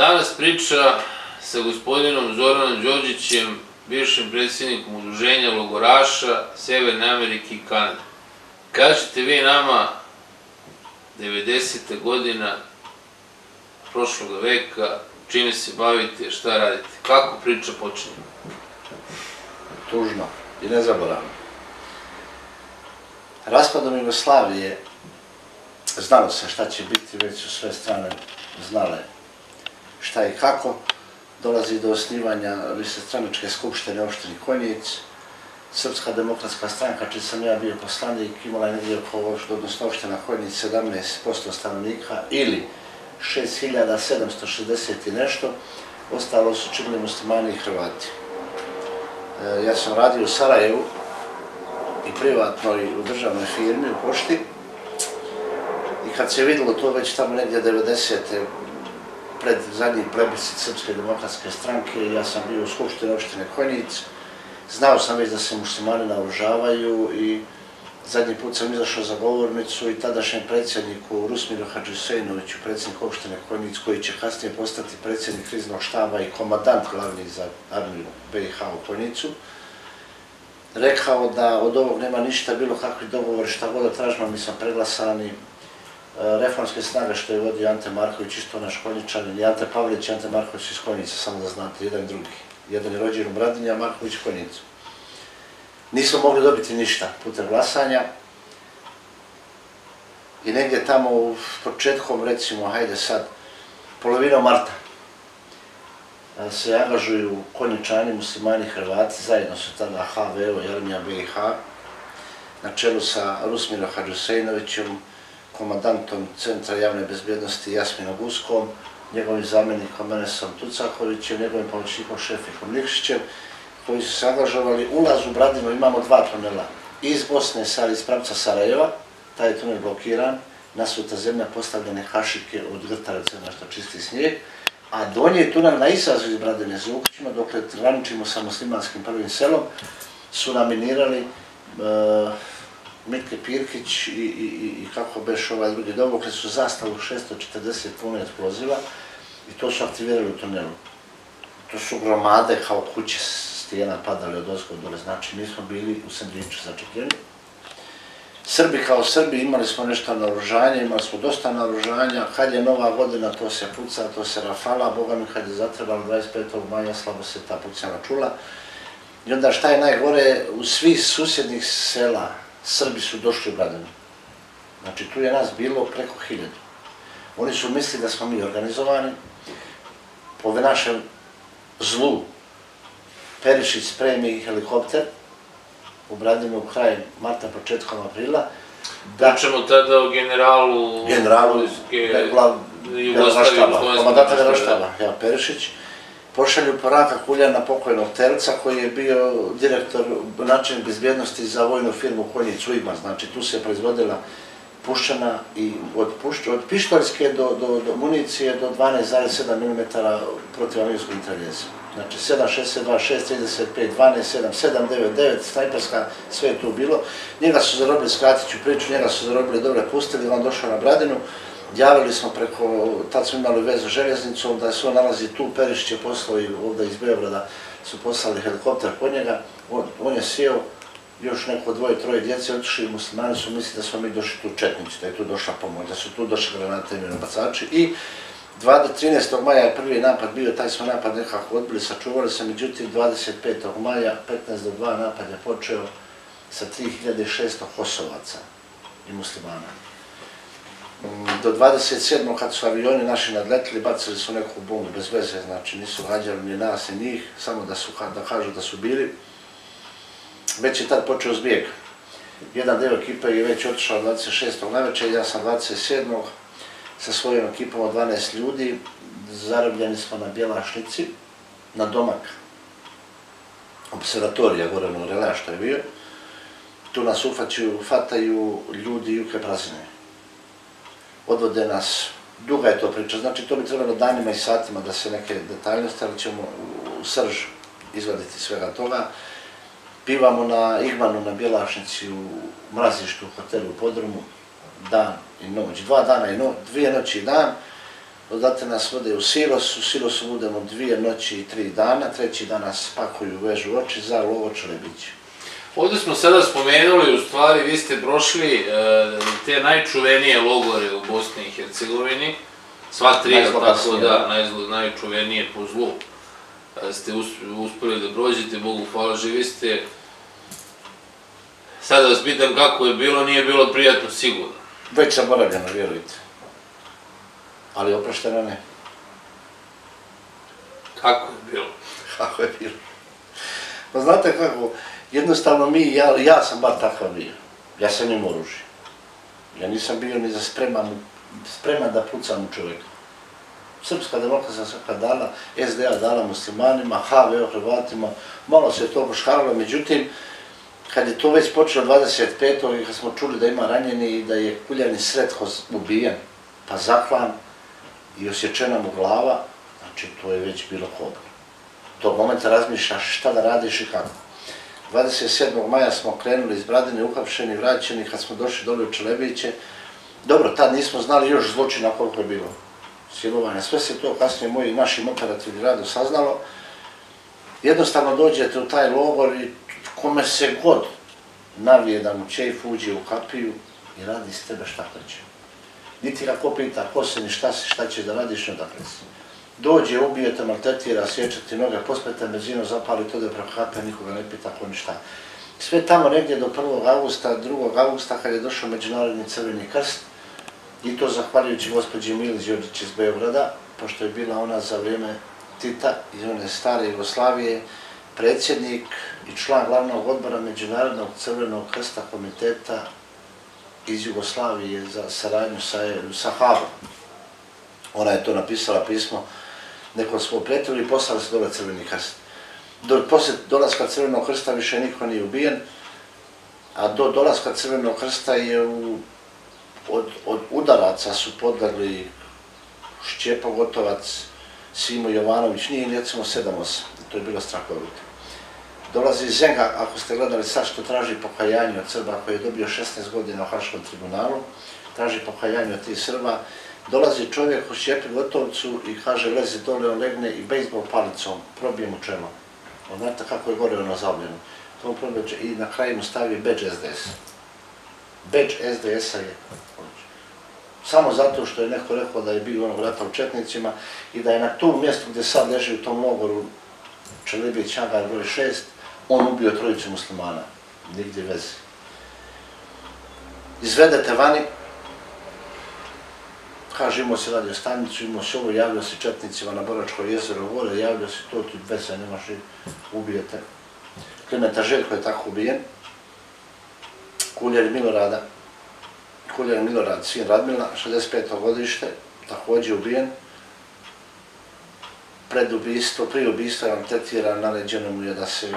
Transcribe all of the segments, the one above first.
Danas priča sa gospodinom Zoranom Đorđićem, bivšim predsjednikom udruženja logoraša Severne Amerike i Kanade. Kažite vi nama 90. godina prošlog veka, čime se bavite, šta radite? Kako priča počinje? Tužno i nezaboravno. Raspadom Jugoslavije znalo se šta će biti, već su sve strane znale šta i kako. Dolazi do osnivanja višestranačke skupštine opštine Konjic. Srpska demokratska stranka, čiji sam ja bio poslanik, imala je negdje oko, odnosno opština Konjic, 17% stanovnika ili 6760 i nešto. Ostalo su činili muslimani i Hrvati. Ja sam radio u Sarajevu i privatno i u državnoj firmi, u pošti. I kad se vidjelo to već tamo negdje 90. pred zadnji plebiscit Srpske demokratske stranke, ja sam bio u skupštini opštine Konjic. Znao sam već da se muslimani naoružavaju i zadnji put sam izašao za govornicu i tadašnjem predsjedniku Rusmiru Hadžisejnoviću, predsjednik opštine Konjic, koji će kasnije postati predsjednik kriznog štaba i komandant glavni za armiju BiH u Konjicu, rekao da od ovog nema ništa, bilo kakvi dogovori, šta god da tražimo, mi smo preglasani. Reformske snage što je vodio Ante Marković, isto naš Konjičanin, i Ante Pavlić i Ante Marković iz Konjica, samo da znate, jedan i drugi. Jedan je rođen u Bradinju, a Marković u Konjicu. Nismo mogli dobiti ništa putem glasanja i negdje tamo u početkom, recimo, hajde sad, polovinom marta se angažuju Konjičani, muslimani, Hrvati, zajedno su tada HVO i armija BiH, na čelu sa Rusmirom Hadžisejnovićem, komandantom Centra javne bezbjednosti Jasminom Guskom, njegovim zamjenikom Enesom Tucakovićem, njegovim pomoćnikom Šefikom Nikšićem, koji su se angažovali. Ulaz u Bradinu, imamo dva tunela. Iz Bosne, iz pravca Sarajeva, taj je tunel blokiran, nasuta zemlja, postavljene hašike od grtarice, nešto čisti snijeg, a donji tunel na izlazu iz Bradine za Ukićima, dokle graničimo sa muslimanskim prvim selom, su naminirali Mitke Pirkić i kako beš ovaj drugi Dobokle, su zastavu 640 pune eksploziva i to su aktivirali u tunelu. To su gromade kao kuće stijena padali od ozgo dole, znači mi smo bili u sandviču začepljeni. Srbi kao Srbi imali smo nešto naoružanja, imali smo dosta naoružanja, kad je nova godina to se puca, to se rafala, boga mi kad je zatrebalo 25. maja slabo se ta pucana čula. I onda šta je najgore, u svih susjednih sela Srbi su došli u Bradinu. Znači tu je nas bilo preko 1000. Oni su mislili da smo mi organizovani. Po našem zlu Perišić spremi helikopter u Bradinu kraj marta, početkom aprila. Pričamo tada o generalu vojske Jugoslavije, komandanta Generalštaba, Perišić. Pošalju poraka Kuljana pokojnog Terca, koji je bio direktor načelnik bezbjednosti za vojnu firmu Konjic Ujma. Znači tu se proizvodila puščana i od pištoljske do municije do 12,7 mm protivavionsku mitraljeza. Znači 7,62, 6,35, 12,7, 7,99, snajperska, sve je tu bilo. Njega su zarobili, skratit ću priču, njega su zarobili, dobro pustili, on došao na Bradinu. Javili smo preko, tad smo imali vezu željeznicom, da se on nalazi tu, Perišić je poslao i ovdje iz Beograda, su poslali helikopter kod njega, on je sjeo, još neko 2-3 djece otišli i muslimani su mislili da smo mi došli tu četnici, da je tu došla pomoć, da su tu došli granate i minobacači i 13. maja je prvi napad bio, taj smo napad nekako odbili, sačuvali se, međutim 25. maja, 15 do 2 napad je počeo sa 3600 Kosovaca i muslimana. Do 27. kad su avioni naši nadletili, bacili su neku bombu bez veze, znači nisu gađali ni nas ni njih, samo da kažu da su bili. Već je tad počeo zbjeg. Jedan deo ekipe je već otišao 26. navečer, ja sam 27. sa svojom ekipom od 12 ljudi, zarobljeni smo na Bjelašnici, na domak observatorija gore u Relea što je bio. Tu nas ufataju ljudi Juke Prazine. Odvode nas, duga je to priča, znači to bi trebalo danima i satima da se neke detaljnosti, ali ćemo u srž izvaditi svega toga. Pivamo na Igmanu na Bjelašnici u mrazištu u hotelu u Podrumu, dan i noć, 2 dana i noć, 2 noći i dan. odatle nas vode u silosu budemo 2 noći i 3 dana, 3. dan nas spakuju, vežu oči za lovo Čelebić. Ovdje smo sada spomenuli, u stvari vi ste prošli te najčuvenije logore u Bosni i Hercegovini, sva 3, tako da, najčuvenije po zlu ste uspjeli da prođete, Bogu hvala, živi ste. Sada vas pitam kako je bilo, nije bilo prijatno sigurno. Već zaboravljeno, vjerujte. Ali oprošteno ne. Kako je bilo? Kako je bilo? Pa znate kako, jednostavno ja sam bar takav bio. Ja sam imao oružje. Ja nisam bio ni za spreman da pucam u čovjeka. Srpska demokratska dala, SDA dala muslimanima, HVO Hrvatima, malo se to poškaralo, međutim, kad je to već počelo 25. i kad smo čuli da ima ranjeni i da je Kuljani Sretko ubijen, pa zaklan i osječena mu glava, znači to je već bilo kobno. Tog momenta razmišljaš šta da radiš i kako. 27. maja smo krenuli iz Bradine, uhapšeni, vraćeni, kad smo došli dole u Čelebiće. Dobro, tad nismo znali još zločina koliko je bilo. Silovanja, sve se to kasnije mojim našim operativnim radom saznalo. Jednostavno dođete u taj logor i kome se god navije da mu čejf uđe u kapiju i radi s tebe šta hoće. Niti ga ko pita ko se ni šta ćeš da radiš, odakle si. Dođe, ubije te, maltretira, sječe ti noge, pospete benzinu, zapali to da preko kape, nikoga ne pita ko ni šta. Sve tamo negdje do 1. augusta, 2. augusta kad je došao Međunarodni Crveni krst, i to zahvaljujući gospođi Mili Đorđić iz Beograda, pošto je bila ona za vrijeme Tita iz one stare Jugoslavije, predsjednik i član glavnog odbora Međunarodnog Crvenog krsta komiteta iz Jugoslavije za saradnju sa Hagom. Ona je to napisala pismo nekom svog prijatelju i poslali se dole Crveni krst. Poslije dolaska Crvenog krsta više niko nije ubijen, a do dolaska Crvenog krsta je od udaraca su podlegli Šćepo Gotovac, Simo Jovanović, nije recimo 7-8, to je bilo strahovito. Dolazi Zenga, ako ste gledali sad što traži pokajanje od Srba koji je dobio 16 godina u Haškom tribunalu, traži pokajanje od tih Srba, dolazi čovjek u Šćepi Gotovcu i kaže lezi dole, on legne i bejsbol palicom probije mu čelo. Znate kako je gore ono zavljeno. To mu probije i na kraju mu stavi bedž SDS. Bedž SDS-a je. Samo zato što je neko rekao da je bio onog rata u Četnicima i da je na tom mjestu gdje sad leži u tom logoru Čelebić Angar broj 6, on ubio 3 muslimana. Nigdje veze. Izvedete vani, kaže imao si radio stanicu, imao si ovo, javljao si Četnicima na Boračko jezero gore, javljao si to, tu veze nemaš i ubijete. Klimenta Željko je tako ubijen. Kuljer Milorad, sin Radmila, 65. godište, također ubijen. Prije ubistva je maltretiran, naređeno mu je da se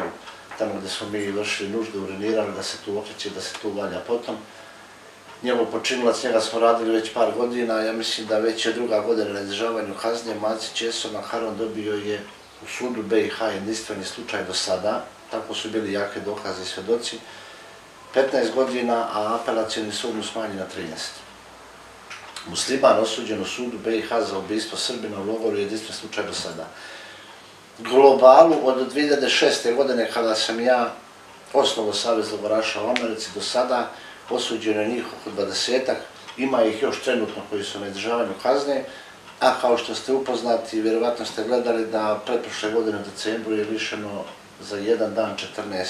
tamo gdje smo mi došli nužde urinirali, da se tu okreće, da se tu valja potom. Njegov počinilac, njega smo radili već par godina, ja mislim da već je 2. godina na izdržavanju kazne. Maci Česo Makaron dobio je u sudu BiH jedinstveni slučaj do sada, tako su bili jake dokaze i svjedoci. 15 godina, a apelacioni sud mu smanji na 13. Musliman osuđen u sudu BiH za ubijstvo Srbina u logoru je jedinstven slučaj do sada. Globalu od 2006. godine kada sam ja osnovao Savez logoraša u Americi do sada, osuđeno je njih oko 20-ak, ima ih još trenutno koji su na izdržavanju kazne, a kao što ste upoznati, vjerovatno ste gledali da pretprošle godine u decembru je lišeno za jedan dan 14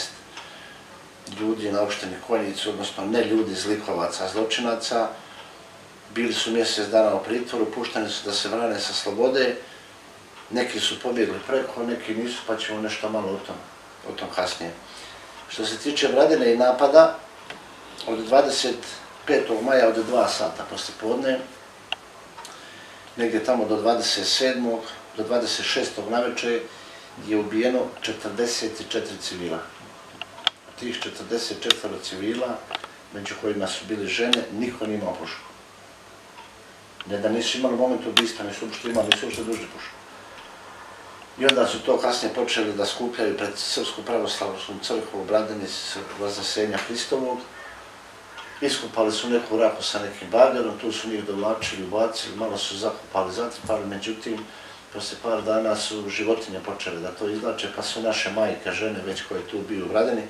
ljudi na opštini Konjicu, odnosno ne ljudi, zlikovaca, zločinaca. Bili su mjesec dana u pritvoru, pušteni su da se vrane sa slobode, neki su pobjegli preko, neki nisu, pa ćemo nešto malo o tom kasnije. Što se tiče Bradine i napada, od 25. maja od 2 sata posle podne, negdje tamo do 27. do 26. navečer je ubijeno 44 civila. Tih 44 civila, među kojima su bili žene, niko nije imao pušku. Ne da nisu imali moment ubistva, nisu uopšte dužili pušku. I onda su to kasnije počeli da skupljaju pred Srpsku pravoslavnu crkvu u Bradini s Vazasenja Hristovog iskopali su neku raku sa nekim bagerom, tu su njih dovlačili, ubacili, malo su zakopali, zatrpali, međutim, poslije par dana su životinje počele da to izvlače, pa su naše majke, žene već koje tu biju u Bradini,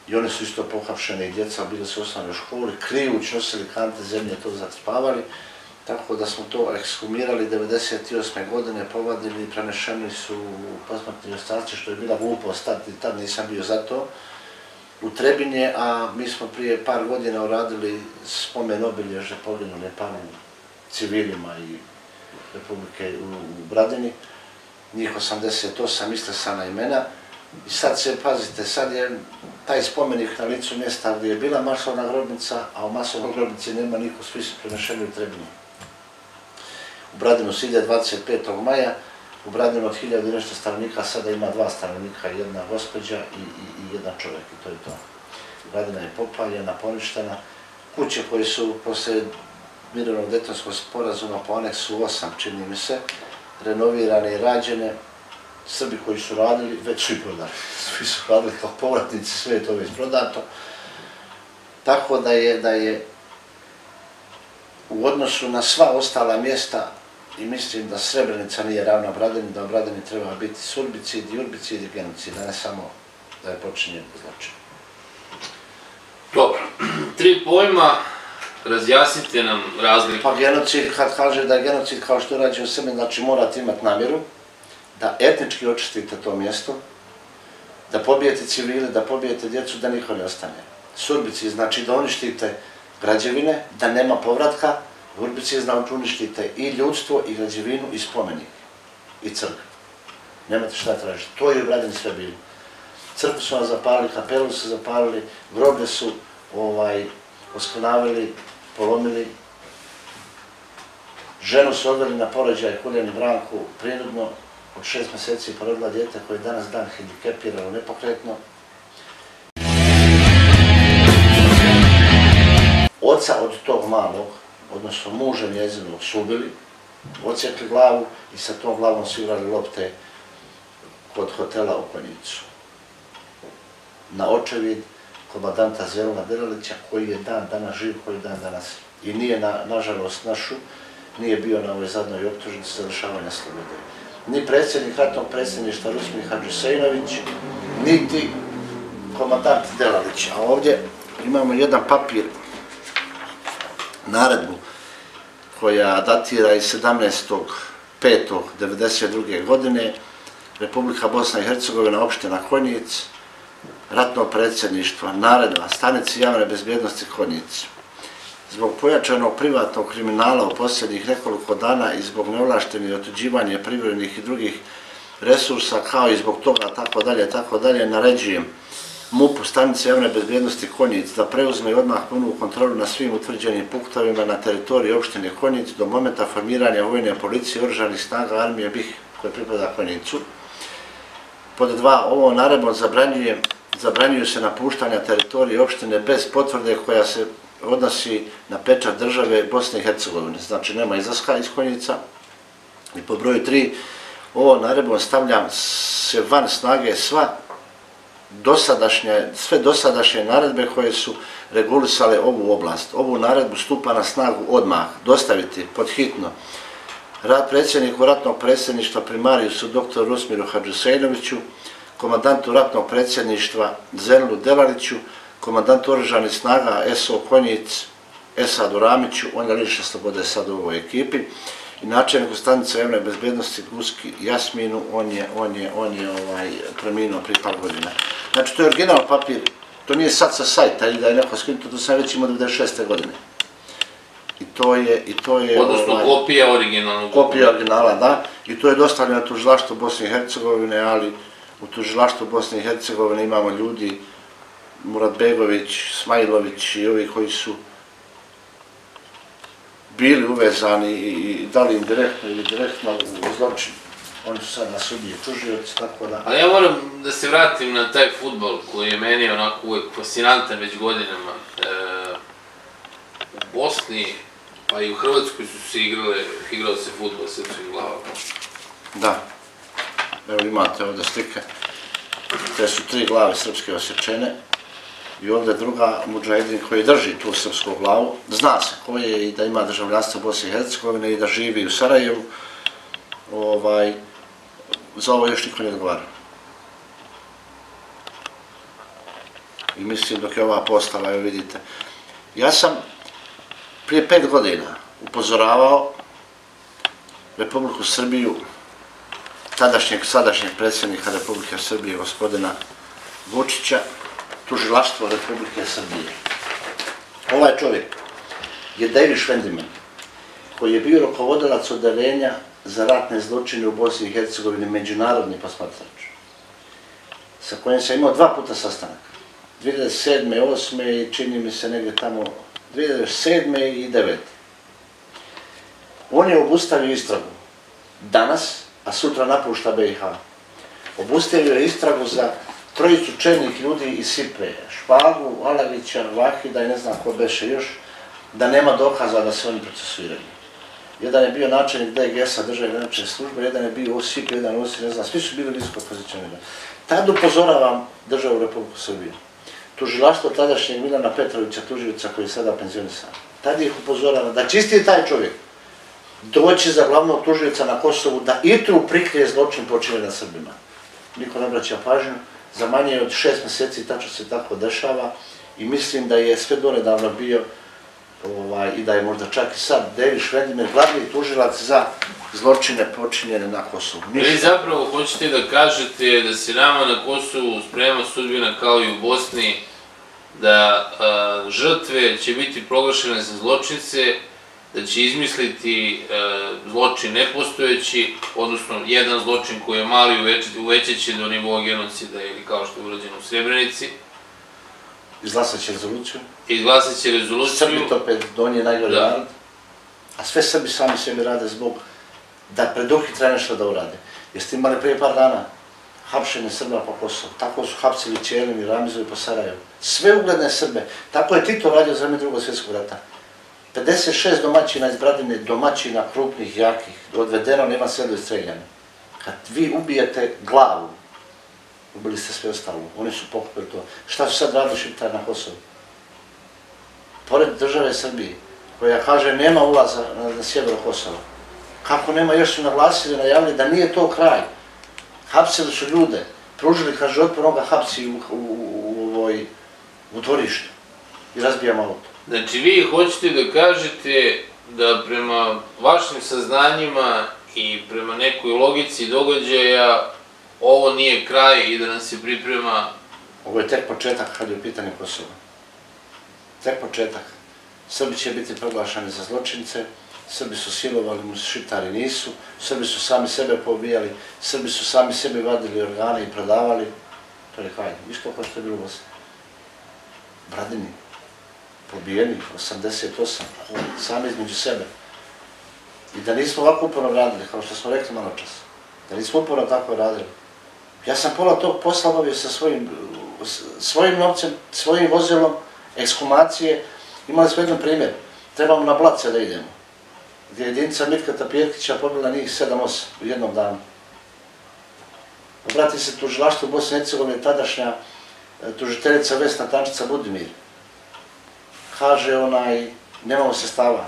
i one su isto pohapšene i djeca, bili su osnovne u školi, krijući nosili kante zemlje, to zatrpavali, tako da smo to ekshumirali 1998. godine, povadili i prenešeni su u posmrtni ostaci, što je bila glupost, tad nisam bio za to, u Trebinje, a mi smo prije par godina uradili spomen obilježje poginule palim civilima i Republike u Bradini, njih 88 islesana imena. I sad se, pazite, sad je taj spomenik na licu mjesta gdje je bila masovna grobnica, a u masovnoj grobnici nema niko, svi su prenešeni u Trebinju. U Bradinu se ide 25. maja, u Bradinu od 1000 i nešto stanovnika sada ima 2 stanovnika, jedna gospođa i jedan čovjek, i to je to. Bradina je popaljena, poništena. Kuće koje su posle mirovnog Dejtonskog sporazuma po aneksu 8, čini mi se, renovirane i rađene. Srbi koji su radili, već su i prodali. Svi su radili kao povratnici, sve je to već prodato. Tako da je u odnosu na sva ostala mjesta, i mislim da Srebrenica nije ravna Bradini, da u Bradini treba biti surbicid, jurbicid i genocid, a ne samo da je počinjen zločin. Dobro, 3 pojma, razjasnite nam razliku. Pa genocid, kad kaže da je genocid kao što je rađen Srbin, znači morate imati namjeru da etnički očistite to mjesto, da pobijete civile, da pobijete djecu, da niko ne ostane. Surbicid znači da uništite građevine, da nema povratka. Jurbicid znači uništite i ljudstvo, i građevinu, i spomenik, i crkvu. Nemate šta tražiti. To je u Bradini sve bilo. Crkvu su vam zapalili, kapelu su zapalili, groblje su oskrnavili, polomili. Ženu su odveli na porođaj Huljani Branku prinudno, od 6 mjeseci porodila dijete koje je danas dan hendikepirano nepokretno. Oca od tog malog, odnosno muža njezinog, su ubili, odsjekli glavu i sa tom glavom su igrali lopte kod hotela u Konjicu. Na očevid komandanta Zelena Delalića, koji je dan danas živ, koji je dan danas. I nije, nažalost, našu, nije bio na ovoj zadnjoj optužnici za lišavanja slobode. Ni predsjednik ratnog predsjedništva Rusmir Hadžisejnović, niti komandant Delalić. A ovdje imamo jedan papir, naredbu, koja datira iz 17.5.1992. godine, Republika Bosna i Hercegovina, opština Konjic, ratno predsjedništvo, naredba, stanici javne bezbjednosti Konjic. Zbog pojačanog privatnog kriminala u posljednjih nekoliko dana i zbog neovlaštenih otuđivanja privrednih i drugih resursa, kao i zbog toga tako dalje, naređujem MUP-u stanice javne bezbjednosti Konjic da preuzme odmah punu kontrolu na svim utvrđenim punktovima na teritoriji opštine Konjic do momenta formiranja vojne policije i oružanih snaga armije BiH koje pripada Konjicu. Pod 2. Ovom naredbom zabranjuju se napuštanja teritorije opštine bez potvrde koja se odnosi na pečat države Bosne i Hercegovine. Znači nema izlaska iz Konjica. I pod broju 3. Ovom naredbom stavljam se van snage sve dosadašnje naredbe koje su regulisale ovu oblast. Ovu naredbu stupa na snagu odmah, dostaviti pod hitno predsjedniku ratnog predsjedništva primarijusu dr. Rusmiru Hadžisejnoviću, komandantu ratnog predsjedništva Zelenu Delaliću, komandantu oružanih snaga SO Konjic Esadu Ramiću, on je lišen slobode sad u ovoj ekipi, i načelniku stanice javne bezbjednosti Guski Jasminu, on je preminuo prije par godina. Znači, to je original papir, to nije sad sa sajta ili da je neko skinuto, to sam već imao 96. godine. I to je... Odnosno kopija originalnog. Kopija originala, da. I to je dostavljeno na tužilaštvo Bosne i Hercegovine, ali u tužilaštvu Bosne i Hercegovine imamo ljudi, Muratbegović, Smajlović i ovi koji su bili uvezani i dali im direktno ili direktno u zločin. Oni su sad na sudiji tužioci, tako da... Ali ja moram da se vratim na taj fudbal koji je meni onako uvijek fascinantan već godinama. U Bosni, pa i u Hrvatskoj su se igrao se fudbal srpskim glavama. Da. Evo imate ovdje slike. Te su 3 glave srpske osječene. i ovdje druga mudžahedin koji drži tu srpsku glavu, zna se ko je i da ima državljanstvo Bosne i Hercegovine i da živi u Sarajevu, za ovo još niko ne odgovara. I mislim dok je ova postala, evo vidite. Ja sam prije 5 godina upozoravao Republiku Srbiju, sadašnjeg predsjednika Republike Srbije, gospodina Vučića, tužilaštvo Republike Srbije. Ovaj čovjek je David Švendiman, koji je bio rukovodilac odeljenja za ratne zločine u Bosni i Hercegovini, međunarodni posmatrač, sa kojim sam imao 2 puta sastanak. 2007. i 2008. i čini mi se negdje tamo 2007. i 2009. On je obustavio istragu danas, a sutra napušta BiH. Obustavio je istragu za 3 čelnih ljudi iz Sipre, Špagu, Alavića, Vahida i ne znam ko beše još, da nema dokaza da se oni procesuiraju. Jedan je bio načelnik DGS-a, državne granične službe, jedan je bio OSIP, jedan OSIP, ne znam, svi su bili visoko pozicionirani. Tad upozoravam državu Republiku Srbiju. Tužilaštvo tadašnjeg Milana Petrovića, tužioca koji je sada penzionisan. Tad ih upozoravam da će isti taj čovjek doći za glavnog tužioca na Kosovu da ITRU prikrije zločin počinjen na Srbima. Niko ne vraća pažnju, za manje od 6 mjeseci tačno se tako dešava i mislim da je sve donedavno bio i da je možda čak i sad David Švendiman glavni tužilac za zločine počinjene na Kosovu. Vi zapravo hoćete da kažete da se nama na Kosovu sprema sudbina kao i u Bosni, da žrtve će biti proglašene za zločince, da će izmisliti zločin nepostojeći, odnosno jedan zločin koji je mali uvećeći do nivoa genocida ili kao što je urađeno u Srebrenici. Izglasat će rezoluciju. Izglasat će rezoluciju. Srbi to opet donije najgori narod. A sve Srbi sami sebi rade zbog da preduhitra nešto da urade. Jeste imali prije par dana hapšenje Srba po Kosovu. Tako su hapsili Ćelin i Ramizovi po Sarajevu. Sve ugledne Srbe. Tako je Tito radio za vreme Drugog svjetskog rata. 56 domaćina iz Bradine, domaćina krupnih, jakih, odvedeno, nema sve do istreljane. Kad vi ubijete glavu, ubili ste sve ostalo. Oni su pokupili to. Šta su sad radili Šiptari na Kosovu? Pored države Srbije, koja kaže nema ulaza na sjeveru Kosova. Kako nema, još su naglasili, najavili da nije to kraj. Hapsili su ljude, pružili, kaže, otpor onoga hapsi u dvorištu i razbijamo auto. Znači, vi hoćete da kažete da prema vašim saznanjima i prema nekoj logici događaja ovo nije kraj i da nam se priprema... Ovo je tek početak kad je u pitanju Kosova. Tek početak. Srbi će biti proglašani za zločince, Srbi su silovali, Šiptari nisu, Srbi su sami sebe poubijali, Srbi su sami sebi vadili organe i prodavali. To je kraj. Isto kao što je bilo u Bosni. Bradini, pobijeni, 88, sami između sebe. I da nismo ovako uporno radili, kao što smo rekli malo čas, da nismo uporno tako radili. Ja sam pola tog posla obavio sa svojim novcem, svojim vozilom, ekshumacije. Imali smo jedan primjer, trebamo na Blace da idemo, gdje je jedinica Mitka Tapirkića pobila njih 7-8 u jednom danu. Obrati se tužilaštvo u Bosni i Hercegovini, tadašnja tužiteljica Vesna Tančica Budimir. Kaže nemamo sredstava.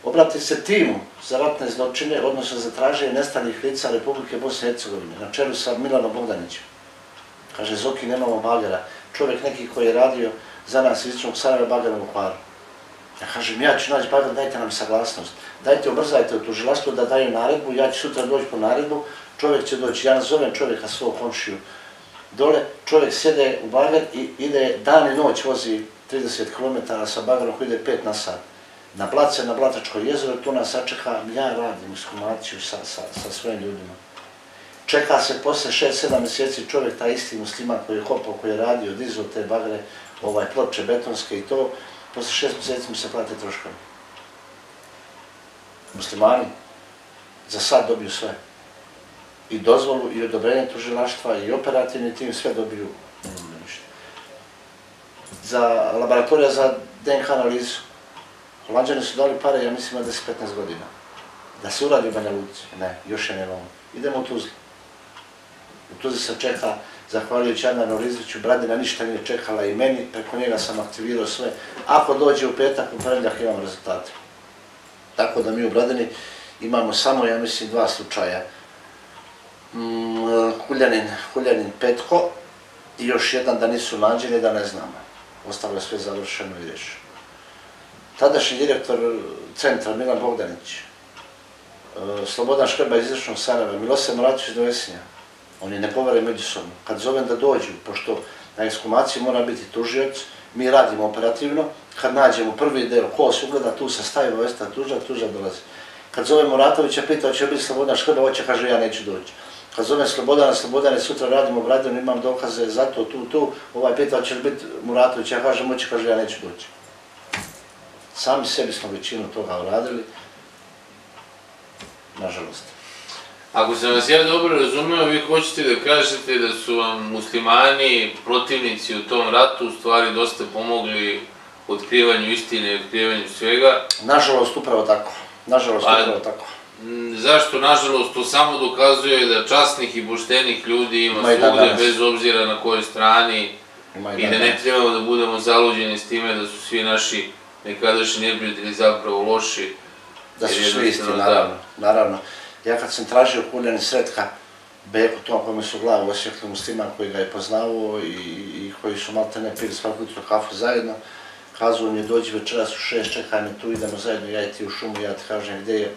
Obrati se timu za ratne zločine, odnosno za traženje nestalih lica Republike Bosne i Hercegovine, na čelu sa Milanom Bogdanićem. Kaže, Zoki, nemamo bagera. Čovjek neki koji je radio za nas iz Istočnog Sarajeva bagera u Hvaru. Ja kažem, ja ću naći bager, dajte nam saglasnost. Dajte, ubrzajte u tužilaštvu da daju naredbu, ja ću sutra doći po naredbu, čovjek će doći. Ja nazovem čovjeka svog komšiju dole, čovjek sjede u bager i ide dan i noć, vozi 30 km sa bagerom koji ide 5 na sat. Na Blace, na Blatačko jezero, tu nas sačeka, ja radim ekshumaciju sa svojim ljudima. Čeka se posle 6-7 mjeseci čovjek, taj isti musliman koji je kopao, koji je radio, dizao te bagre, ploče betonske i to, posle 6 mjeseci mu se plate troškovi. Muslimani za sad dobiju sve. I dozvolu, i odobrenje tužilaštva, i operativni tim, sve dobiju. Za laboratorija za DNK analizu, Holanđani su dali pare, ja mislim, na 10-15 godina. Da se uradi u Banja Luci. Ne, još je nemamo. Idemo u Tuzli. U Tuzli se čeka, zahvaljujući Adnanu Rizviću, Bradina ništa nije čekala i meni, preko njega sam aktivirao sve. Ako dođe u petak, u ponedjeljak imamo rezultate. Tako da mi u Bradini imamo samo, ja mislim, 2 slučaja. Huljanin Petko i još jedan da nisu nađeni, da ne znamo. Ostalo je sve završeno i riješeno. Tadašnji direktor centra Milan Bogdanić, Slobodan Škrba iz Istočnog Sarajeva, Milosej Moratović do Vesinja, oni ne govore međusobno. Kad zovem da dođu, pošto na ekshumaciji mora biti tužioc, mi radimo operativno, kad nađemo prvi deo, ko se ugleda, tu se stavi obavijesta tuža dolazi. Kad zovem Moratovića, pitao će biti Slobodan Škrba, hoće, kaže ja neću doći. Kad zovem Slobodane, sutra radimo u Bradinu, imam dokaze za to, tu, pitao će biti Muratović, ja kažem hoće, kaže ja neću doći. Sami sebi smo većinu toga uradili, nažalost. Ako sam vas ja dobro razumeo, vi hoćete da kažete da su vam muslimani, protivnici u tom ratu, u stvari dosta pomogli u otkrivanju istine i otkrivanju svega. Nažalost, upravo tako. Zašto, nažalost, to samo dokazuje da časnih i poštenih ljudi ima svugde, bez obzira na kojoj strani, i da ne trebamo da budemo zaluđeni s time da su svi naši nekadašnji neprijatelji zapravo loši. Da su svi isti, naravno. Ja kad sam tražio Huljanin Sretka, Beku, tom kome su glavu osvijekli musliman koji ga je poznavao i koji su malte ne pili svaku jutro kafu zajedno, kazao mi je dođi večeras u 6, čekaj me tu, idemo zajedno, ja i ti u šumu, ja ti kažem gdje je,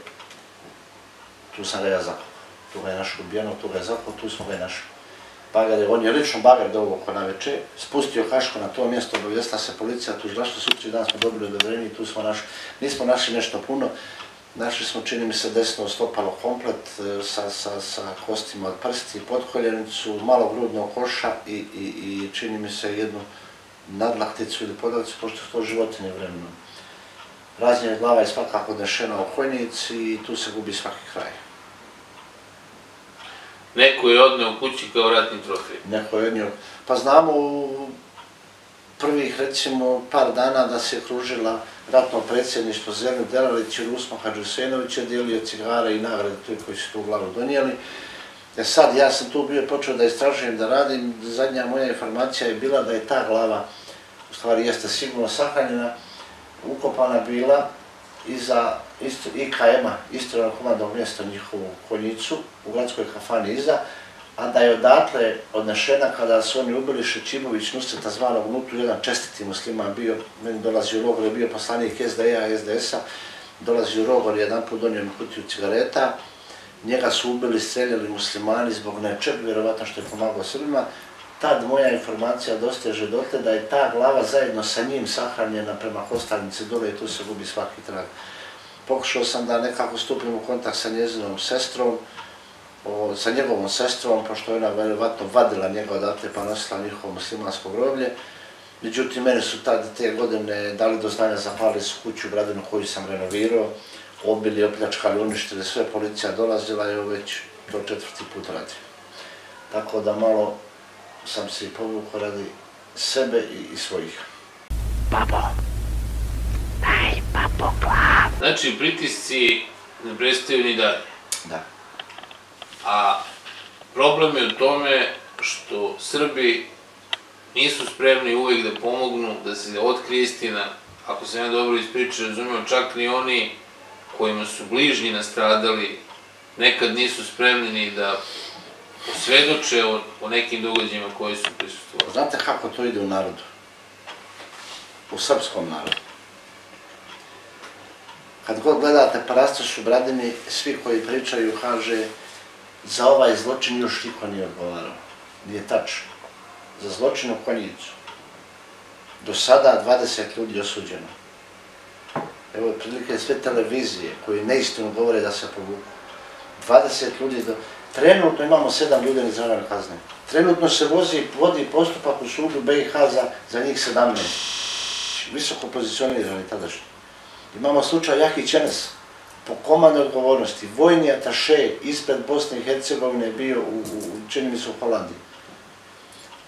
tu sam ga ja zakopao. Tu ga je našao ubijeno, tu ga je zakopao, tu smo ga i našli. On je lično bagar doveo oko na večer, spustio kašku na to mjesto, obavijestila se policija, tužilaštvo, sutri dan smo dobili odobrenje i tu smo našli. Nismo našli nešto puno, našli smo, čini mi se, desno stopalo komplet sa kostima od prsti, potkoljenicu, malo grudnog koša i čini mi se jednu nadlakticu ili podlacicu, pošto su to životinje vremenom. Raznih glava je svakako odnešena u konjici i tu se gubi svaki kraj. Neko je odneo kući kao ratni trofej. Neko je odneo. Pa znamo u prvih, recimo, par dana da se je kružila ratno predsjedništvo Zerni Delalić i Rusmo Hadžusenović je dijelio cigare i nagrade tu koji su tu glavu donijeli. Sad, ja sam tu bio počeo da istražujem, da radim. Zadnja moja informacija je bila da je ta glava, u stvari jeste sigurno sahranjena, ukopana bila iza IKM-a, istrojnog komandnog mjesta njihovu konjicu, u gradskoj kafani iza, a da je odatle odnešena kada su oni ubili Šećimović Nusreta zvanog Nutu, jedan čestiti musliman bio, meni dolazi u logor, je bio poslanik SDA, SDS-a, dolazi u logor, jedan put donio mi kutiju cigareta, njega su ubili, streljali muslimani zbog nečeg, vjerovatno što je pomagao Srbima. Tad moja informacija dosteže dotle da je ta glava zajedno sa njim sahranjena prema Kostarnici dole i tu se gubi svaki trag. Pokušao sam da nekako stupim u kontakt sa njezinom sestrom, sa njegovom sestrom, pošto je ona vjerovatno vadila njega odatle pa nosila njihovo muslimansko groblje. Međutim, meni su te godine dali do znanja, zapalili su kuću u Bradinu koju sam renovirao, obili, opljačkali, uništili sve, policija dolazila i već to 4. put radi. Tako da malo sam se i povukao radi sebe i svojih. Babo, daj babo glav. Znači, pritisci ne prestaju ni dalje. Da. A problem je u tome što Srbi nisu spremni uvijek da pomognu, da se otkrije istina. Ako sam ja dobro ispričao, razumio, čak ni oni kojima su bližnji nastradali, nekad nisu spremni ni da osvedoče o nekim događajima koji su prisustvovali. Znate kako to ide u narodu? U srpskom narodu. Kad god gledate Parastoš u Bradini, svi koji pričaju kaže za ovaj zločin još niko nije odgovarao. Nije tačno. Za zločin u Konjicu. Do sada 20 ljudi osuđeno. Evo prilike sve televizije koji neistinu govore da se povuku. 20 ljudi Trenutno imamo 7 ljudi izravljene kazne. Trenutno se vodi postupak u sudu BiH za njih 17. Visoko pozicionirani tadašnji. Imamo slučaj Jahić Enes, po komandnoj odgovornosti, vojni ataše ispred Bosne i Hercegovine bio čini mi se u Holandiji.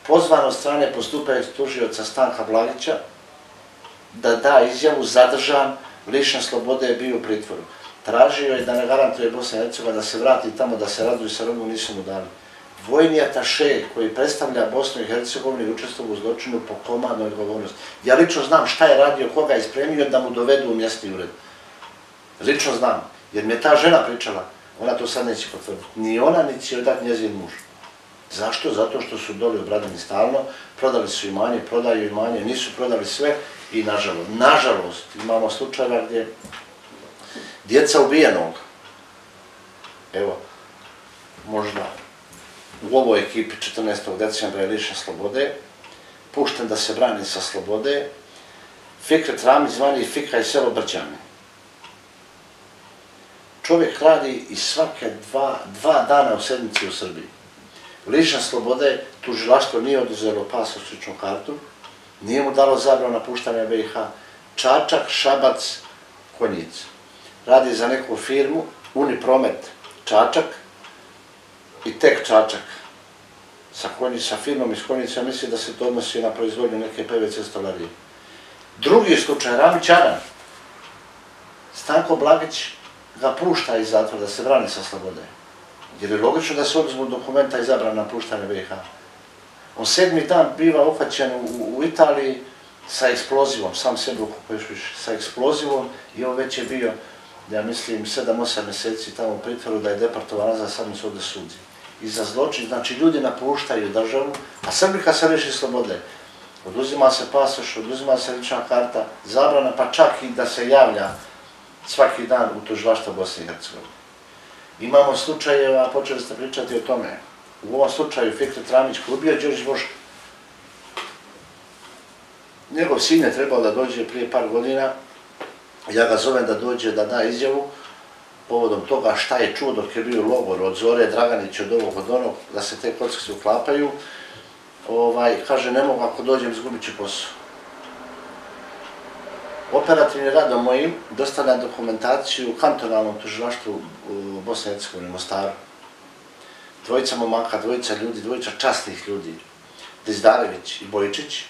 Pozvan od strane postupajućeg tužioca Stanka Blagića da da izjavu, zadržan, lišen slobode je bio u pritvoru. Tražio je da ne garantuje Bosna i Hercegovina da se vrati tamo, da se raduju sa robom, nisu mu dali. vojni ataše koji predstavlja Bosnu i Hercegovinu i učestvovao u zločinu po komandnoj odgovornosti. Ja lično znam šta je radio, koga je spremio da mu dovedu u mjesni ured. Lično znam, jer mi je ta žena pričala, ona to sad neće potvrditi. Ni ona, ni će dati njezin muž. Zašto? Zato što su doli obradani stalno, prodali su imanje, prodaju imanje, nisu prodali sve i nažalost, imamo slučajeva gdje djeca ubijenog, evo, možda u ovoj ekipi 14. decembra je lišen slobode, pušten da se brani sa slobode, Fikret Ramić zvani Fika i selo Brđane. Čovjek radi i svake dva dana u sedmici u Srbiji. Lišen slobode, tužilaštvo nije oduzelo pasoš, ličnu kartu, nije mu dalo zabranu napuštanja BiH, Čačak, Šabac, Konjic. Radi za neku firmu, Unipromet Čačak i tek Čačak. Sa firmom iz Konjica, ja mislim da se to odnosi na proizvodnju neke PVC stolarije. Drugi slučaj, Ramić Aran. Stanko Blagić ga pušta iz zatvora da se brani sa slobode. Jer je logično da se oduzmu dokumenta i zabrana napuštanja BiH. On 7. dan biva uhvaćen u Italiji sa eksplozivom, sam sebe ukupuješ više, sa eksplozivom i on već je bio, ja mislim, 7-8 mjeseci tamo u pritvoru da je deportovan nazad, sad mu se ovdje sudi. I za zločin, znači ljudi napuštaju državu, a Srbika se liši slobode. Oduzima se pasoš, oduzima se lična karta, zabrana, pa čak i da se javlja svaki dan u tužilaštvo Bosne i Hercegovine. Imamo slučajeva, počeli ste pričati o tome. U ovom slučaju Fikret Ramić koji ubio Đorđe Boška. Njegov sin je trebao da dođe prije par godina. Ja ga zovem da dođe da da izjavu povodom toga šta je čuo dok je bio u logoru od Zore Draganića, od ovog od onog, da se te kocke se uklapaju. Kaže, ne mogu, ako dođem izgubit ću posao. Operativni radom mojim dostavlja dokumentaciju u kantonalnom tužilaštvu u Bosni i Hercegovini, Mostaru. Dvojica momaka, dvojica ljudi, dvojica časnih ljudi, Dizdarević i Bojičić,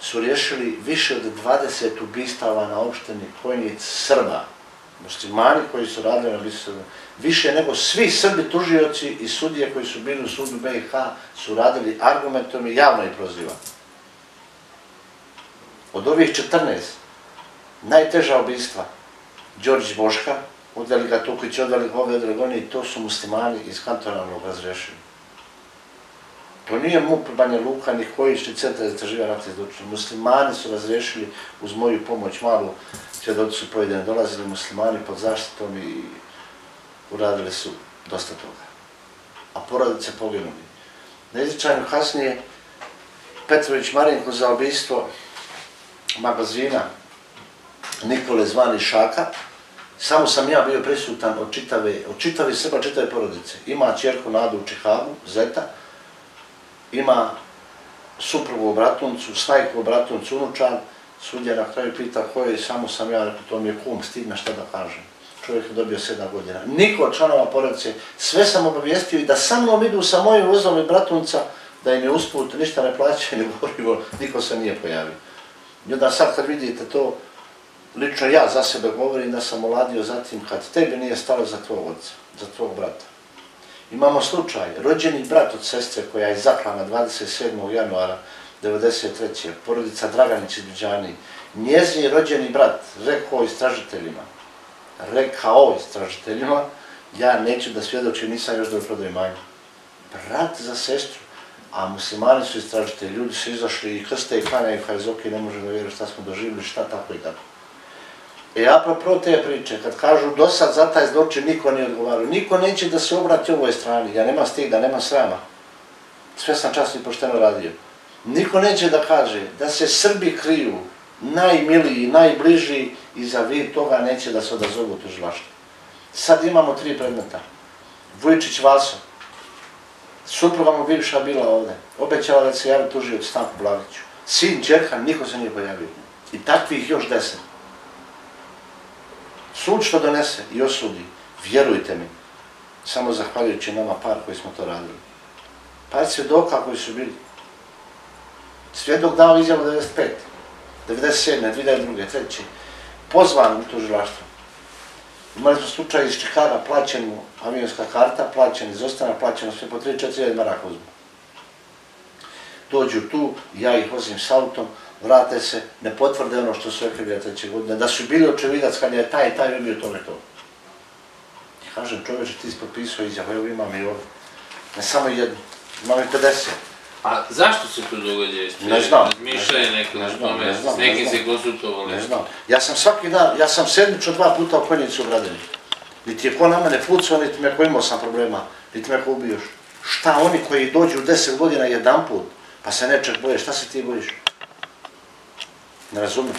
su riješili više od 20 ubistava na opštini Konjic Srba, muslimani koji su radili na ubistvu. Više nego svi Srbi tužioci i sudije koji su bili u sudu BiH su radili argumentom i javno i proziva. Od ovih 14, najteža ubistva, Đorđe Boška, odveli ga Tukić, odveli ga ove Dragoni, to su muslimani iz kantonalnog razrešili. To nije MUP Banja Luka, ni Kojić, ni Centar za istraživanje ratnih zločina. Muslimani su razrešili uz moju pomoć malu, svjedoci su pojedine dolazili muslimani pod zaštitom i uradili su dosta toga. A porodice poginuli. Na izričaju kasnije Petrović Marinko za ubistvo magazina Nikole zvani Šaka, samo sam ja bio prisutan od čitave Srba, čitave porodice. Ima ćerku Nadu u Čikagu, Zeta, ima suprugu u Bratuncu, snajku u Bratuncu, unučan, sudija na kraju pita ko je, samo sam ja, rekao, to mi je kum, stigna šta da kažem. Čovjek je dobio 7 godina. Niko od članova porodice, sve sam obavijestio i da sa mnom idu sa mojim vozom i Bratunca, da im je usput, ništa ne plaćaju, ni gorivo, niko se nije pojavio. I onda sad kad vidite to, lično ja za sebe govorim da sam oladio zatim kad tebi nije stalo za tvog oca, za tvog brata. Imamo slučaj, rođeni brat od sestre koja je zaklana 27. januara 1993. Porodica Draganić iz Biđani. Njezin rođeni brat rekao istražiteljima, ja neću da svjedočim, nisam još da prodao imanje. Brat za sestru, a muslimani su istražitelji, ljudi su izašli i krste i klanjaju, kaj Zoki ne može da vjeruje šta smo doživjeli, šta tako i tako. Apropo te priče, kad kažu do sad za taj zločin niko nije odgovarao, niko neće da se obrati ovoj strani, ja nema stida, nema srama. Sve sam časno i pošteno radio. Niko neće da kaže da se Srbi kriju, najmiliji, najbliži i za vid toga neće da se odazovu tužilaštvo. Sad imamo 3 predmeta. Vujčić Vaso, supruga mu bivša bila ovde, obećala da se javi tužioc Stanku Blagiću. Sin, ćerka, niko se nije pojavio. I takvih još 10. Sud što donese i osudi, vjerujte mi, samo zahvaljujući nama par koji smo to radili. Par svjedoka koji su bili. Svjedok dao izjavu 95, 97, 2002, 3. Pozvan u tužilaštvo. Imali smo slučaj iz Čikaga, plaćenu avionska karta, plaćen izostanak, plaćeno sve po 3-4 maraka uzmu. Dođu tu, ja ih vozim s autom, vrate se, ne potvrde ono što su rekli bila 3. godine, da su bili očevidac kad je taj ubio to. I kažem, čovječe, ti si potpisao izjavu, evo imam i ovdje. Ne samo jednu, imam i 50. A zašto se to događa? Ne znam. Razmišljanje neko na tome, s nekim se konsultovali? Ne znam. Ja sam svaki dan, ja sam sedmično 2 puta u konjicu u Gradini. Niti je ko na mene pucao, niti me ko imao sam problema, niti me ko ubio. Šta oni koji dođu 10 godina jedan put, pa se nečeg boje, šta se ti bojiš? Ne razumijem.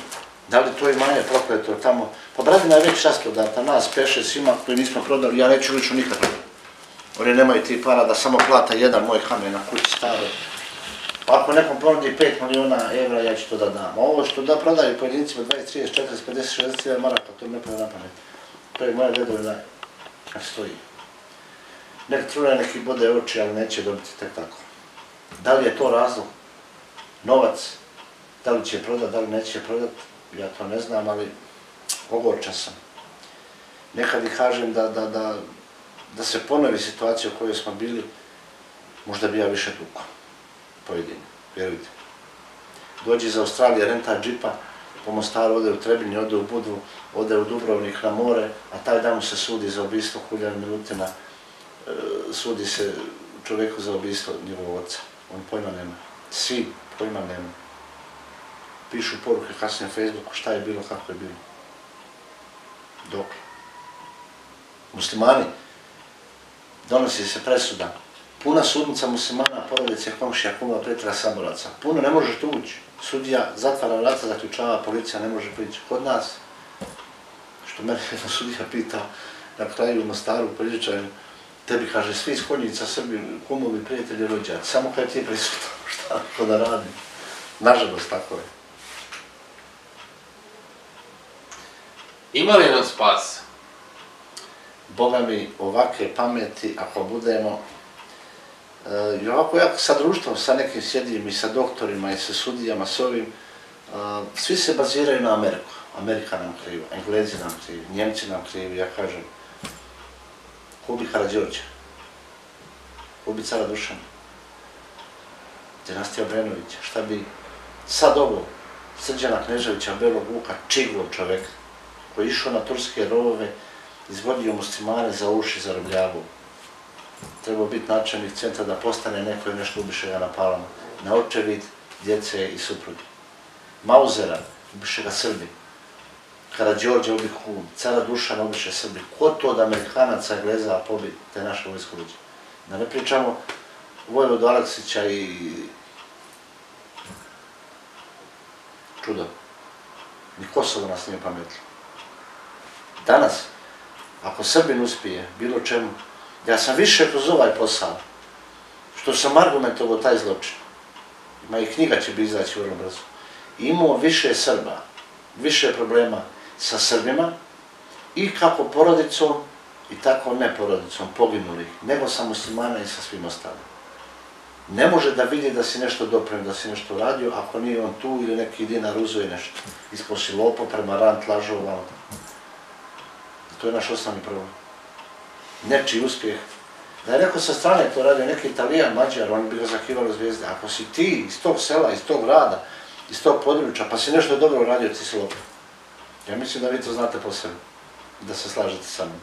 Da li to imanje prokleto tamo? Pa Bradina je već rasprodata, nas 5-6 svima koji nismo prodali, ja neću lično nikad. Oni nemaju ti para da samo plata jedan moj kamen na kući staro. Pa ako nekom ponudi 5 miliona evra, ja ću to da dam. A ovo što da prodaju pojedincima 20, 30, 40, 50, 60 maraka, to ne pada na pamet. To je moja dedovina, kako stoji. Nek truje, neki bode oči, ali neće dobiti tek tako. Da li je to razlog? Novac? Da li će prodat, da li neće prodat? Ja to ne znam, ali ogorčan sam. Nekad i kažem da se ponovi situacija u kojoj smo bili, možda bi ja više tukao. Pojedini, vjerujte. Dođe iz Australije, renta džipa, po Mostaru ode u Trebinje, ode u Budvu, ode u Dubrovnik na more, a taj dan mu se sudi za ubijstvo Huljana Milutina, sudi se čovjeku za ubijstvo njegovog oca. On pojma nema. Svi pojma nema. Pišu poruke kasnije na Facebooku šta je bilo, kako je bilo. Dok. Muslimani, donosi se presuda. Puna sudnica muslimana, porodice, komšija, kuma, prijatelja, saboraca. Puno ne možeš tu ući. Sudija zatvara vrata, zaključava, policija ne može prići. Kod nas, što mene jedna sudija pita na kraju u Mostaru, priđečaju, tebi kaže, svi iz Konjica, Srbi, kumovi, prijatelji, rođaci, samo kad ti je prisutan, šta ko da radi. Nažalost, tako je. Ima li nam spas? Boga mi, ovakve pameti, ako budemo, i ovako ja sa društvom, sa nekim sjedim i sa doktorima i sa sudijama, s ovim, svi se baziraju na Ameriku. Amerika nam krivi, Englezi nam krivi, Njemci nam krivi, ja kažem, ubi Karađorđa, ubi cara Dušana, dinastija Obrenovića, šta bi sad ovo, Srđana Kneževića, Belog Vuka, čiglog čoveka, koji je išao na turske rovove, izvodio muslimane za uši, zarobljavao. Trebao biti načelnik centra da postane neko i nešto ubiše ga na Palama. Na očevid djece i supruge. Mauzera ubiše ga Srbi. Karađorđa ubi Hum, cara Dušana ubiše Srbi. Ko to od Amerikanaca Engleza pobi te naše vojskovođe? Da ne pričamo Vojvodu Aleksića i čudo. Ni Kosovo nas nije pametilo. Danas, ako Srbin uspije bilo čemu, ja sam više kroz ovaj posao, što sam argumentovao taj zločin, ima i knjiga će bi izaći vrlo brzo, imao više Srba, više problema sa Srbima i kako porodicom i tako ne porodicom poginulih, nego sa muslimana i sa svim ostalim. Ne može da vidi da si nešto dopremio, da si nešto radio, ako nije on tu ili neki dinar uzuje nešto. Ispoši lopo, premarant, lažova. To je naš osnovni problem. Nečiji uspjeh. Da je neko sa strane to radio, neki Italijan, Mađar, oni bi ga zakivali zvijezde. Ako si ti iz tog sela, iz tog grada, iz tog područja, pa si nešto dobro radio, ti si lopov. Ja mislim da vi to znate po sebi, da se slažete sa mnom.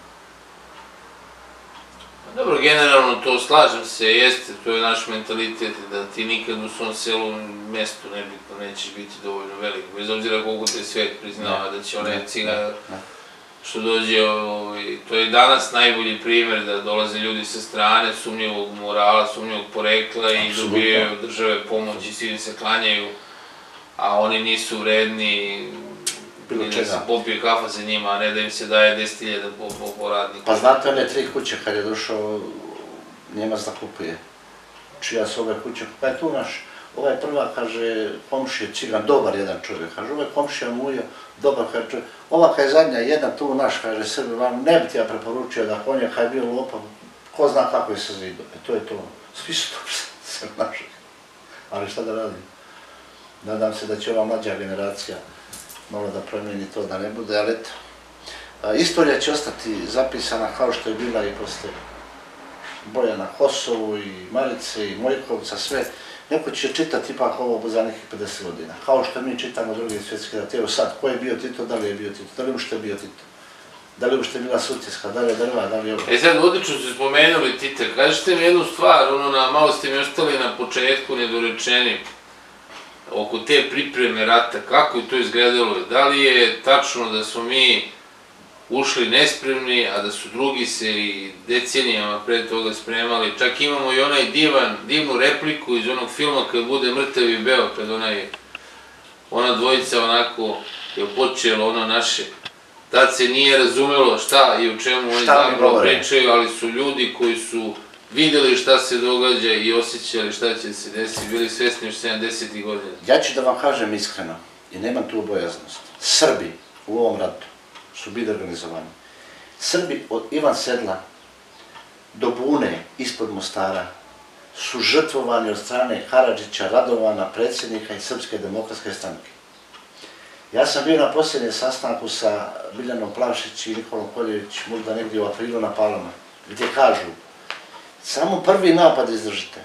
Dobro, generalno to slažem se, jeste, to je naš mentalitet, da ti nikad u svom selu, mjestu nebitno, nećeš biti dovoljno velik, bez obzira koliko te svijet priznava da će onaj cigan što dođe, to je danas najbolji primjer da dolaze ljudi sa strane, sumnjivog morala, sumnjivog porekla i dobijaju od države pomoć i svi se klanjaju, a oni nisu vredni, ili da se popije kafa za njima, a ne da im se daje 10.000 po radniku. Pa znate one 3 kuće kad je došao Njemac da kupuje, čija su ove kuće, pa je tu naš, ovaj prva, kaže, komšija cigan, dobar jedan čovjek, kaže, ovaj komšija mujo, dobar, kaže čovjek, ova kaj zadnja, jedan tu naš, kaže, Srbi, vam ne bi ti ja preporučio da konja kaj je bio lopav, ko zna kako je se zido, to je to, svi su to sve naši, ali šta da radim? Nadam se da će ova mlađa generacija malo da promijeni to, da ne bude, ali eto, Istorija će ostati zapisana kao što je bila i posle boja na Kosovu i Marice i Mojkovca, sve. Neko će čitati ipak ovo za nekih 50 godina, kao što mi čitamo drugi svjetski rat. Evo sad, ko je bio Tito, da li je bio Tito, da li je uopšte bio Tito, da li je uopšte bila Sutjeska, da li je drva, da li je ovo. Sad, odlično ste spomenuli Tita, kažete mi jednu stvar, malo ste mi ostali na početku nedorečeni oko te pripreme rata, kako je to izgledalo, da li je tačno da smo mi ušli nespremni, a da su drugi se i decenijama pre toga spremali. Čak imamo i onaj divnu repliku iz onog filma kad bude Mrtav i beo, kad ona dvojica onako je počelo ono naše. Tad se nije razumelo šta i o čemu oni zapravo pričaju, ali su ljudi koji su vidjeli šta se događa i osjećali šta će se desiti, bili svesni još 70. godina. Ja ću da vam kažem iskreno, i nemam tu obojaznost, Srbi u ovom ratu su bili organizovani. Srbi od Ivan Sedla do Bune ispod Mostara su žrtvovani od strane Karadžića, Radovana, predsjednika i Srpske demokratske stranke. Ja sam bio na posljednjem sastanku sa Biljanom Plavšić i Nikolom Koljević, možda negdje u aprilu na Palama, gdje kažu, samo prvi napad izdržite.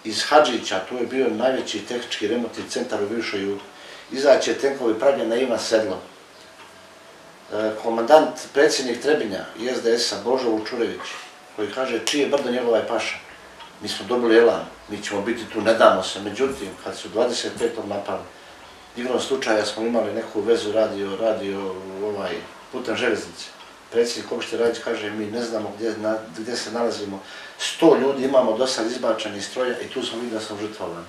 Iz Hadžića, tu je bio najveći tehnički remontni centar u bivšoj Jugi, izaće tenkovi pravljen na Ivan Sedlo. Komandant, predsjednik Trebinja i SDS-a, Božo Vučurević, koji kaže čiji je brdo njegova je paša. Mi smo dobili elan, mi ćemo biti tu, ne damo se. Međutim, kad su 25. napali, igrom slučaja smo imali neku vezu radio putem železnice. Predsjednik opštine Radić kaže mi ne znamo gdje se nalazimo. 100 ljudi imamo do sad izbačeni iz stroja i tu smo vidjeli da smo žrtvovani.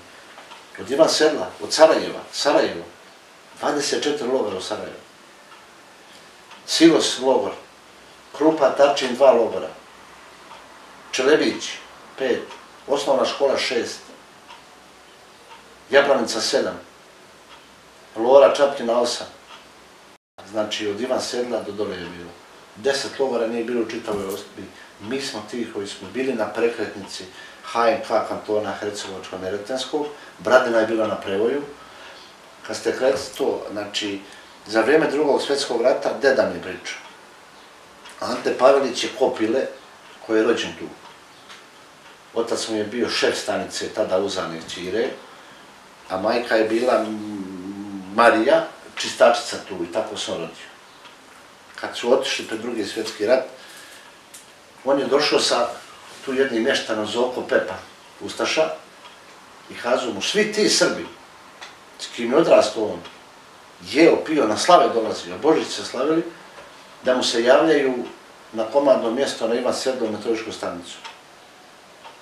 Od Ivan Sedla, od Sarajevo, 24 logora u Sarajevu. Silos logor, Krupa, Tarčin 2 logora, Čelebić 5, osnovna škola 6, Jabranica 7, Lora Čapljina 8. Znači od Ivan Sedla do dole je bilo. 10 logora nije bilo u čitavoj Ostrovi. Mi smo ti koji smo bili na prekretnici HNK kantona Hercegovačko-Neretvanskog, Bradina je bila na prevoju. Kad ste kretili to, znači, za vrijeme Drugog svjetskog rata deda mi priča. Ante Pavelić je Kopile, koji je rođen tu. Otac mu je bio šef stanice, tada Uzane Ćire, a majka je bila Marija, čistačica tu i tako sam rodio. Kad su otišli pred Drugi svjetski rat, on je došao sa tu jednim mještanom Zoko Pepa, Ustaša, i kazao mu, svi ti Srbi, s kim je odrastao on, jeo, pio, na slave dolazio, Božić se slavili, da mu se javljaju na komandno mjesto na Ivan Sedlo u meteoričku stanicu.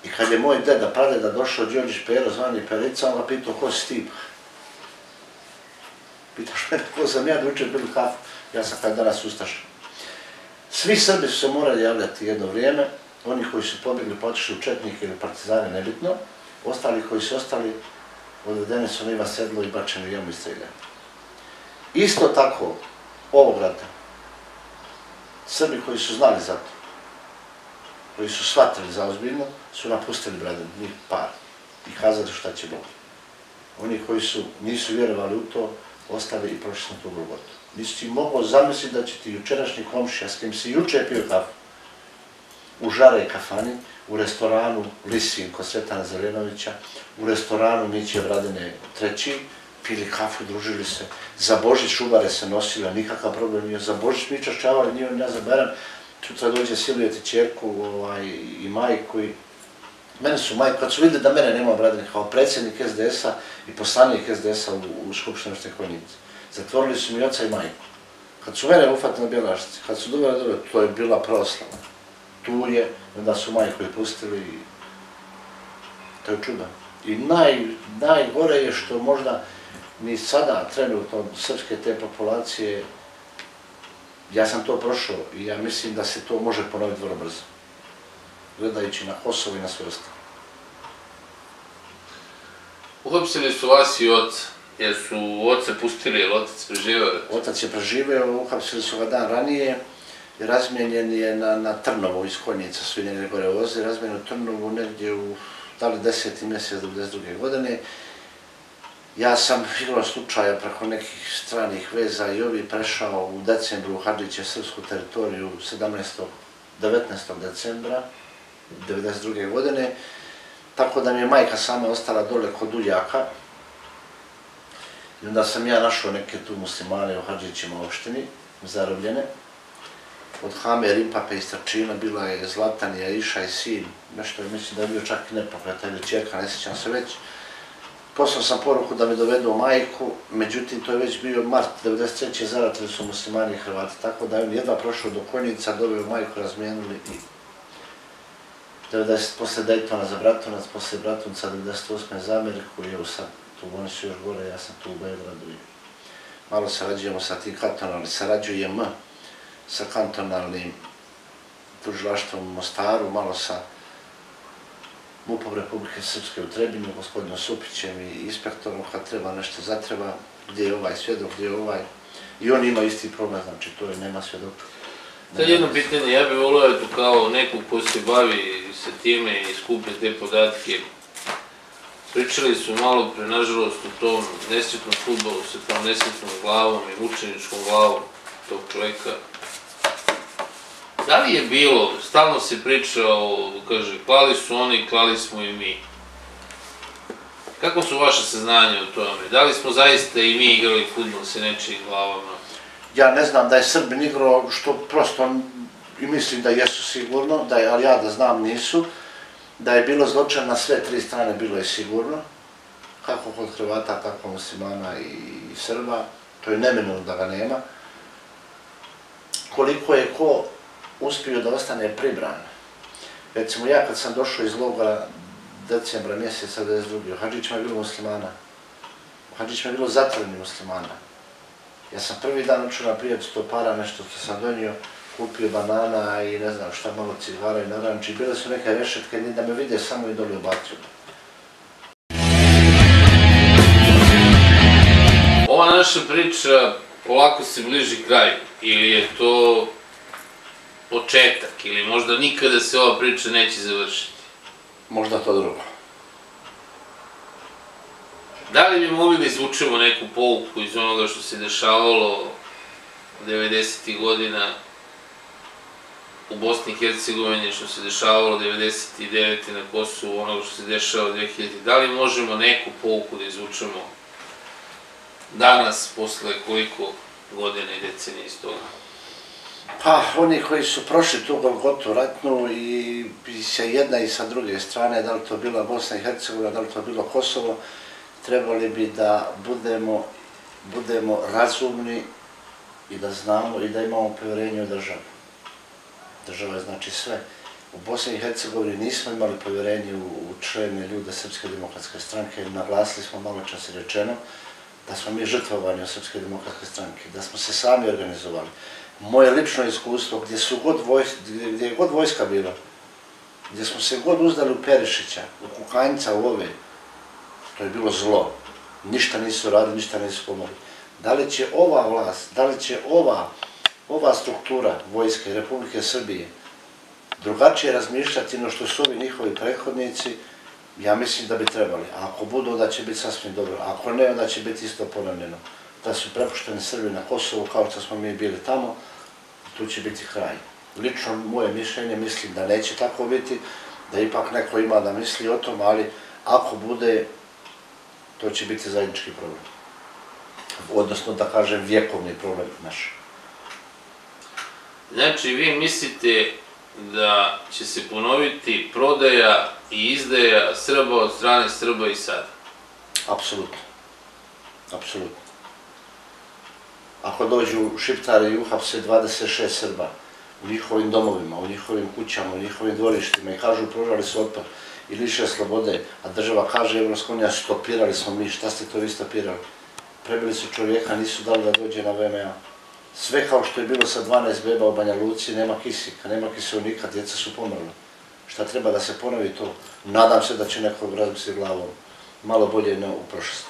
I kad je moj deda, pradeda došao, Đorđić Pero, zvani Perica, on ga pitao, ko si ti? Pitaš mene, ko sam ja, da učer bili kafu, ja sam kad danas Ustaša. Svi Srbi su se morali javljati jedno vrijeme, oni koji su pobjegli, potišli u Četnike ili Partizane, nebitno, ostali koji su ostali, odvedeni su na Ivan Sedlo i bačeni u jamu i streljani. Isto tako, ovog rata, Srbi koji su znali za to, koji su shvatili za ozbiljno, su napustili Bradin, njih par, i kazali šta će biti. Oni koji nisu vjerovali u to, ostali i prošli na tu Golgotu. Nisi ti mogao zamisliti da će ti jučerašnji komšija, s kim si juče pio kafu, u Žare kafani, u restoranu Lisin kod Svetana Zelenovića, u restoranu Miće Bradine III, pili kafu, družili se, za Božić šubare se nosile, nikakav problem nije, za Božić mi čašćavali, nije on ja za Bajram, sutra dođe silujeti ćerku i majku i mene su majku, kad su vidjeli da mene nema Bradine kao predsjednik SDS-a i poslanik SDS-a u Skupštini opštine Konjice, zatvorili su mi oca i majku. Kad su mene ufatili na Bjelašci, kad su dobili, to je bila proslava. Tu je, onda su majku i pustili i to je čudo. I najgore je što možda ni sada trenutno srpske te populacije, ja sam to prošao i ja mislim da se to može ponoviti vrlo brzo, gledajući na Kosovo i na sve ostalo. Uhapsili su vas i oca, jer su oca pustili, jer otac preživeo? Otac je preživeo, uhapsili su ga dan ranije, i razmijenjen je na Trnovo iz Konjica, su i njegove gore voze, razmijenjen u Trnovu negdje u, da li 10. mjesec 1992. godine. Ja sam igrom slučaja preko nekih stranih veza i ovi prešao u decembru u Hadžiće srpsku teritoriju 19. decembra 1992. godine, tako da mi je majka sama ostala dole kod uljaka. I onda sam ja našao neke tu muslimane u Hadžićima opštini, zarobljene. Od Hame Rimpape iz Trčina bila je Zlatanija, Iša i sin, nešto je mislim da je bio čak i nepokretna ili čerka, ne sjećam se već. Poslao sam poruku da mi dovedu majku, međutim to je već bio mart 1993. zaratili su muslimani i Hrvati, tako da je on jedva prošao do Konjica, doveo majku, razmijenili i posle Daytona za Bratunac, posle Bratunca 1998. za Ameriku i evo sad tu, oni su još gore, ja sam tu u Beogradu i malo sarađujemo sa tim kantonalnim, sarađujem sa kantonalnim tužilaštvom u Mostaru, malo sa MUP-om Republike Srpske u Trebinju, gospodinom Supićem i inspektorom, kad treba nešto zatreba, gdje je ovaj svjedok, gdje je ovaj. I oni imaju isti problem, znači to je, nema svjedoka. Sad jedno pitanje, ja bih volio tu kao nekog ko se bavi sa time i skuplja te podatke. Pričali su malo pre, nažalost, u tom nesretnom fudbalu sa tom nesretnom glavom i mučeničkom glavom tog čoveka. Da li je bilo, stalno se priča o, kaže, klali su oni, klali smo i mi. Kako su vaše saznanja o tome? Da li smo zaista i mi igrali fudbal sa nečijim glavama? Ja ne znam da je Srbin igrao, što prosto i mislim da jesu sigurno, ali ja da znam nisu. Da je bilo zločina na sve tri strane, bilo je sigurno. Kako kod Hrvata, tako muslimana i Srba. To je neminovno da ga nema. Koliko je ko uspio da ostane pribran. Recimo ja kad sam došao iz logora decembra mjeseca 1992. U Hadžićima je bilo muslimana. U Hadžićima je bilo zatvoreni muslimana. Ja sam prvi dan učio na prijatelj 100 para, nešto što sam donio, kupio banana i ne znam šta, malo cigara i naranči. Bile su neke rešetke, ni da me vide, samo i dole ubacio. Ova naša priča polako se bliži kraju, ili je to početak, ili možda nikada se ova priča neće završiti? Možda to drugo. Da li bi mogli da izvučemo neku pouku iz onoga što se dešavalo 90. godina u Bosni i Hercegovini, što se dešavalo 99. na Kosovu, onoga što se dešava 2000. Da li možemo neku pouku da izvučemo danas, posle koliko godina i decenija iz toga? Pa, oni koji su prošli tu golgotu ratnu i sa jedne i sa druge strane, da li to bila Bosna i Hercegovina, da li to bilo Kosovo, trebali bi da budemo razumni i da znamo i da imamo povjerenje u državu. Država je znači sve. U Bosni i Hercegovini nismo imali povjerenje u čelne ljude Srpske demokratske stranke, naglasili smo malo čas i rečeno da smo mi žrtvovani od Srpske demokratske stranke, da smo se sami organizovali. Moje lično iskustvo, gdje je god vojska bila, gdje smo se god uzdali u Perišića, u Kukanjca, u ove, to je bilo zlo. Ništa nisu radili, ništa nisu pomogli. Da li će ova vlast, da li će ova struktura vojske Republike Srbije drugačije razmišljati no što su ovi njihovi prethodnici, ja mislim da bi trebali. Ako budu, onda će biti sasvim dobro. Ako ne, onda će biti isto ponavljeno. Da su prepušteni Srbi na Kosovu, kao što smo mi bili tamo, tu će biti kraj. Lično moje mišljenje, mislim da neće tako biti, da ipak neko ima da misli o tom, ali ako bude, to će biti zajednički problem. Odnosno, da kažem, vjekovni problem naš. Znači, vi mislite da će se ponoviti prodaja i izdaja Srba od strane Srba i sada? Apsolutno. Apsolutno. Ako dođu Šiptari i uhapse 26 Srba u njihovim domovima, u njihovim kućama, u njihovim dvorištima i kažu pružali su otpor i liše slobode, a država kaže Evropska unija stopirali smo mi, šta ste to vi stopirali? Prebili su čovjeka, nisu dali da dođe na VMA. Sve kao što je bilo sa 12 beba u Banja Luci, nema kisika, nema kiselnika, djeca su pomrla. Šta treba da se ponovi to? Nadam se da će neko razmisliti glavom malo bolje u prošlosti.